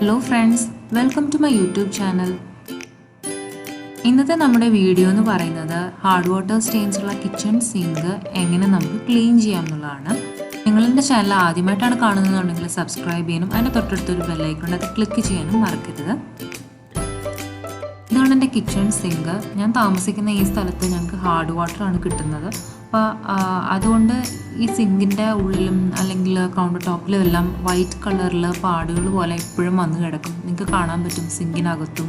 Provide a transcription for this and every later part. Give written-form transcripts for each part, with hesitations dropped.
Hello friends, welcome to my YouTube channel. ഇന്നത്തെ നമ്മുടെ video എന്ന് പറയുന്നത് ഹാർഡ് വാട്ടർ സ്റ്റെയിൻസ് ഉള്ള കിച്ചൺ സിങ്ക് എങ്ങനെ നമുക്ക് ക്ലീൻ ചെയ്യാം എന്നുള്ളതാണ്. നിങ്ങൾ എൻ്റെ ചാനൽ ആദ്യമായിട്ടാണ് കാണുന്നതെന്നുണ്ടെങ്കിൽ സബ്സ്ക്രൈബ് ചെയ്യാനും അതിൻ്റെ തൊട്ടടുത്തൊരു ബെല്ലൈക്കൺ അത് ക്ലിക്ക് ചെയ്യാനും മറക്കരുത്. ഇതാണ് എൻ്റെ കിച്ചൺ സിങ്ക്. ഞാൻ താമസിക്കുന്ന ഈ സ്ഥലത്ത് ഞങ്ങൾക്ക് ഹാർഡ് വാട്ടറാണ് കിട്ടുന്നത്. അപ്പോൾ അതുകൊണ്ട് ഈ സിങ്കിൻ്റെ ഉള്ളിലും അല്ലെങ്കിൽ കൗണ്ടർ ടോപ്പിലും എല്ലാം വൈറ്റ് കളറിൽ പാടുകൾ പോലെ എപ്പോഴും വന്ന് കിടക്കും. നിങ്ങൾക്ക് കാണാൻ പറ്റും സിങ്കിനകത്തും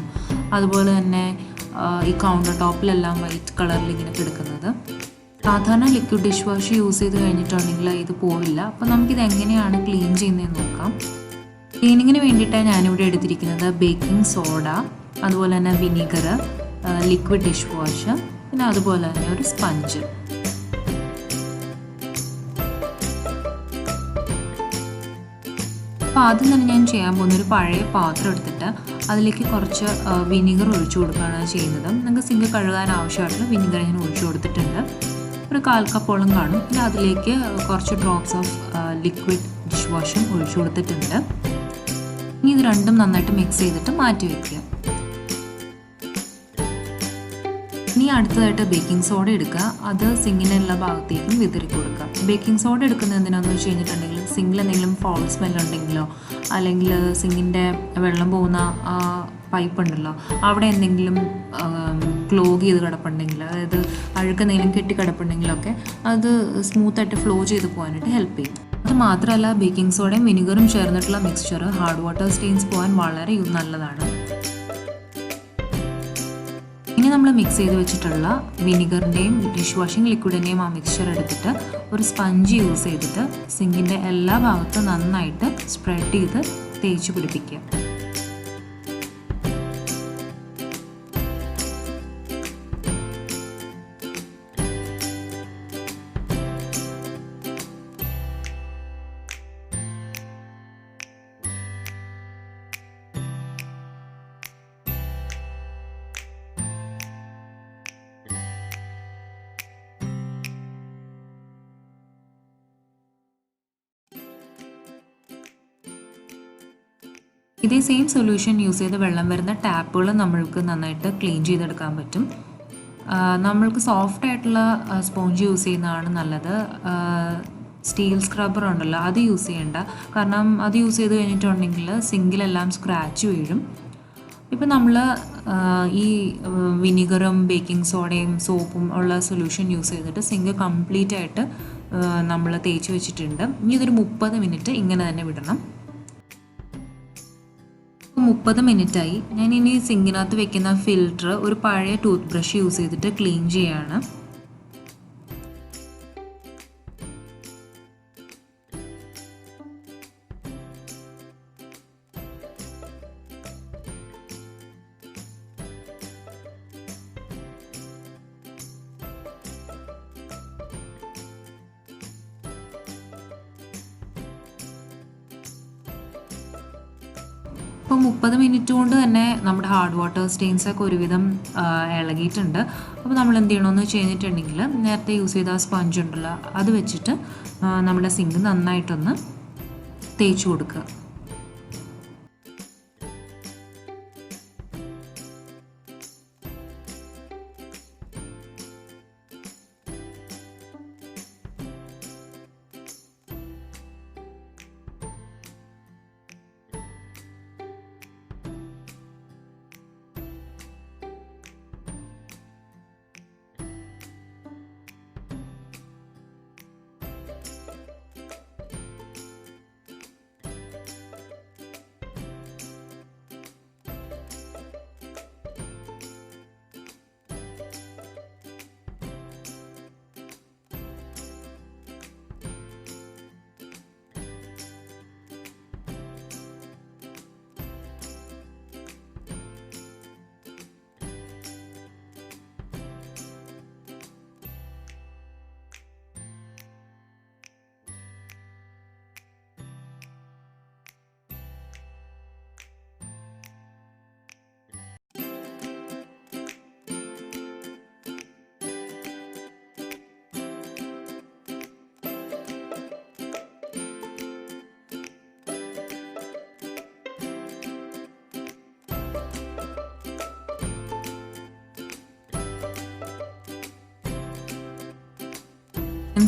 അതുപോലെ തന്നെ ഈ കൗണ്ടർ ടോപ്പിലെല്ലാം വൈറ്റ് കളറിൽ ഇങ്ങനെ കിടക്കുന്നത്. സാധാരണ ലിക്വിഡ് ഡിഷ് വാഷ് യൂസ് ചെയ്ത് കഴിഞ്ഞിട്ടുണ്ടെങ്കിൽ ഇത് പോവില്ല. അപ്പോൾ നമുക്കിത് എങ്ങനെയാണ് ക്ലീൻ ചെയ്യുന്നതെന്ന് നോക്കാം. ക്ലീനിങ്ങിന് വേണ്ടിയിട്ടാണ് ഞാനിവിടെ എടുത്തിരിക്കുന്നത് ബേക്കിംഗ് സോഡ, അതുപോലെ തന്നെ വിനീഗർ, ലിക്വിഡ് ഡിഷ് വാഷ്, പിന്നെ അതുപോലെ തന്നെ ഒരു സ്പഞ്ച്. അപ്പോൾ ആദ്യം തന്നെ ഞാൻ ചെയ്യാൻ പോകുന്ന ഒരു പഴയ പാത്രം എടുത്തിട്ട് അതിലേക്ക് കുറച്ച് വിനീഗർ ഒഴിച്ചു കൊടുക്കുകയാണ് ചെയ്യുന്നത്. നിങ്ങൾക്ക് സിങ്ക് കഴുകാൻ ആവശ്യമായിട്ടുള്ള വിനീഗർ ഞാൻ ഒഴിച്ചു കൊടുത്തിട്ടുണ്ട്. ഒരു 1/4 കപ്പോളം കാണും. പിന്നെ അതിലേക്ക് കുറച്ച് ഡ്രോപ്സ് ഓഫ് ലിക്വിഡ് ഡിഷ് വാഷും ഒഴിച്ചു കൊടുത്തിട്ടുണ്ട്. ഇനി ഇത് രണ്ടും നന്നായിട്ട് മിക്സ് ചെയ്തിട്ട് മാറ്റി വയ്ക്കുക. ഇനി അടുത്തതായിട്ട് ബേക്കിംഗ് സോഡ എടുക്കുക. അത് സിങ്കിനുള്ള ഭാഗത്തേക്കും വിതറി കൊടുക്കുക. ബേക്കിംഗ് സോഡ എടുക്കുന്നത് എന്തിനാണെന്ന് വെച്ച് കഴിഞ്ഞിട്ടുണ്ടെങ്കിൽ സിങ്കിൽ എന്തെങ്കിലും ഫൗൾ സ്മെല്ലുണ്ടെങ്കിലോ അല്ലെങ്കിൽ സിങ്കിൻ്റെ വെള്ളം പോകുന്ന പൈപ്പ് ഉണ്ടല്ലോ അവിടെ എന്തെങ്കിലും ക്ലോഗ് ചെയ്ത് കിടപ്പുണ്ടെങ്കിൽ, അതായത് അഴുക്ക് എന്തെങ്കിലും കെട്ടിക്കിടപ്പുണ്ടെങ്കിലൊക്കെ അത് സ്മൂത്തായിട്ട് ഫ്ലോ ചെയ്ത് പോകാനായിട്ട് ഹെൽപ്പ് ചെയ്യും. അത് മാത്രമല്ല ബേക്കിംഗ് സോഡയും വിനിഗറും ചേർന്നിട്ടുള്ള മിക്സ്ചർ ഹാർഡ് വാട്ടർ സ്റ്റെയിൻസ് പോകാൻ വളരെ നല്ലതാണ്. ഇനി നമ്മൾ മിക്സ് ചെയ്ത് വെച്ചിട്ടുള്ള വിനിഗറിൻ്റെയും ഡിഷ് വാഷിംഗ് ലിക്വിഡിൻ്റെയും ആ മിക്സ്ചർ എടുത്തിട്ട് ഒരു സ്പഞ്ച് യൂസ് ചെയ്തിട്ട് സിങ്കിൻ്റെ എല്ലാ ഭാഗത്തും നന്നായിട്ട് സ്പ്രെഡ് ചെയ്ത് തേച്ച് പിടിപ്പിക്കുക. ഇതേ സെയിം സൊല്യൂഷൻ യൂസ് ചെയ്ത് വെള്ളം വരുന്ന ടാപ്പുകൾ നമ്മൾക്ക് നന്നായിട്ട് ക്ലീൻ ചെയ്തെടുക്കാൻ പറ്റും. നമ്മൾക്ക് സോഫ്റ്റ് ആയിട്ടുള്ള സ്പോഞ്ച് യൂസ് ചെയ്യുന്നതാണ് നല്ലത്. സ്റ്റീൽ സ്ക്രബ്ബർ ഉണ്ടല്ലോ അത് യൂസ് ചെയ്യേണ്ട. കാരണം അത് യൂസ് ചെയ്ത് കഴിഞ്ഞിട്ടുണ്ടെങ്കിൽ സിങ്കിലെല്ലാം സ്ക്രാച്ച് വീഴും. ഇപ്പം നമ്മൾ ഈ വിനിഗറും ബേക്കിംഗ് സോഡയും സോപ്പും ഉള്ള സൊല്യൂഷൻ യൂസ് ചെയ്തിട്ട് സിങ്ക് കംപ്ലീറ്റ് ആയിട്ട് നമ്മൾ തേച്ച് വെച്ചിട്ടുണ്ട്. ഇനി ഇതൊരു 30 മിനിറ്റ് ഇങ്ങനെ തന്നെ വിടണം. 30 മിനിറ്റായി. ഞാൻ ഇനി സിങ്കിനകത്ത് വെക്കുന്ന ഫിൽറ്റർ ഒരു പഴയ ടൂത്ത് ബ്രഷ് യൂസ് ചെയ്തിട്ട് ക്ലീൻ ചെയ്യാണ്. ഇപ്പോൾ 30 മിനിറ്റ് കൊണ്ട് തന്നെ നമ്മുടെ ഹാർഡ് വാട്ടർ സ്റ്റെയിൻസൊക്കെ ഒരുവിധം ഇളകിയിട്ടുണ്ട്. അപ്പോൾ നമ്മൾ എന്ത് ചെയ്യണമെന്ന് വെച്ച് കഴിഞ്ഞിട്ടുണ്ടെങ്കിൽ നേരത്തെ യൂസ് ചെയ്ത ആ സ്പഞ്ച് ഉണ്ടല്ലോ അത് വെച്ചിട്ട് നമ്മുടെ സിങ്ക് നന്നായിട്ടൊന്ന് തേച്ച് കൊടുക്കുക.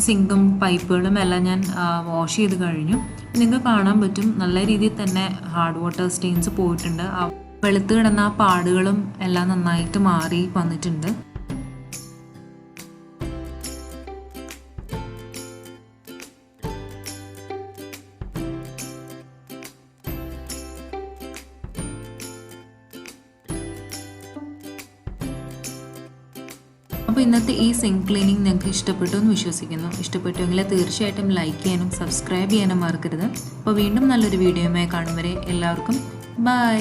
സിങ്കും പൈപ്പുകളും എല്ലാം ഞാൻ വാഷ് ചെയ്ത് കഴിഞ്ഞു. നിങ്ങൾക്ക് കാണാൻ പറ്റും നല്ല രീതിയിൽ തന്നെ ഹാർഡ് വാട്ടർ സ്റ്റെയിൻസ് പോയിട്ടുണ്ട്. വെളുത്ത് കിടന്ന ആ പാടുകളും എല്ലാം നന്നായിട്ട് മാറി വന്നിട്ടുണ്ട്. അപ്പോൾ ഇന്നത്തെ ഈ സിങ്ക് ക്ലീനിങ് നിങ്ങൾക്ക് ഇഷ്ടപ്പെട്ടു എന്ന് വിശ്വസിക്കുന്നു. ഇഷ്ടപ്പെട്ടുവെങ്കിൽ തീർച്ചയായിട്ടും ലൈക്ക് ചെയ്യാനും സബ്സ്ക്രൈബ് ചെയ്യാനും മറക്കരുത്. അപ്പോൾ വീണ്ടും നല്ലൊരു വീഡിയോയുമായി കാണും വരെ എല്ലാവർക്കും ബൈ.